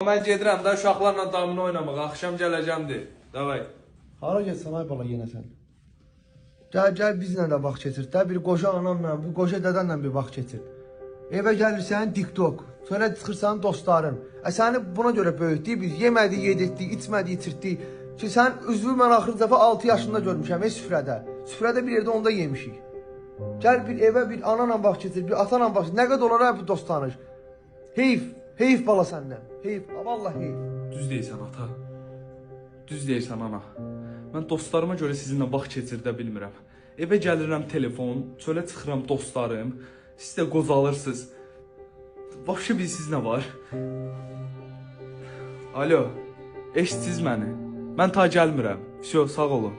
Mən gedirəm də uşaqlarla damını oynamağa. Axşam gələcəmdir. Davay. Hara getsən ay bala yenə sən? Gəl bizlə də vaxt keçir. Də bir qoca anamla, bir qoca dədənlə bir vaxt keçir. Evə gəlirsən TikTok. Sonra çıxırsan dostların. Səni buna görə böyütdük biz. Yemədik, yedirtdik, içmədik, içirtdik. Ki sən üzvü mən axırıncı dəfə 6 yaşında görmüşəm süfrədə. Süfrədə bir yerdə onda yemişik. Gəl bir evə bir ananla vaxt keçir, bir atanla vaxt. Nə qədər olar bu dost tanış. Heyf bala səndən. Heyf, vallahi heyf. Düz deyirsən ata. Düz deyirsən ana. Mən dostlarıma görə sizinlə vaxt keçirdə bilmirəm. Evə gəlirəm telefon, çölə çıxıram dostlarım. Siz də qozalırsınız. Vəbşə bilsiz nə var? Alo, eşitsiz məni. Mən ta gəlmirəm. Всё, sağ olun.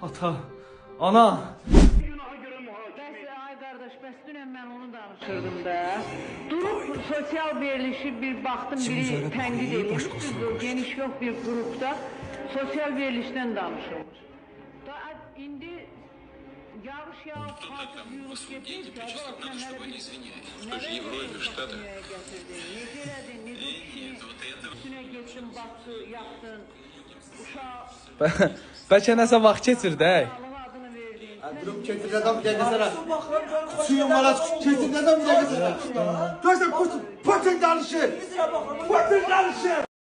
Ata, ana. Ay qardaş, bəs dünən mən onu danışırdım da. Durub sosial verilişi bir baxdım, biri tənqid edilmiş, geniş yox bir qrupda sosial verilişdən danışılmış. İndi yağış yağıb, artıq yürüb getir ki, В Европе, в Штатах. necə elədin, necə üstünə getdin, batdı, yaxdın, uşaq... Bəlkə nəsə vaxt keçirdək. adını verdin. Durum keçir adam gəlsənə. Suyun var, keçir adam gəlsənə. Görsən, Putin danışır. Putin danışır.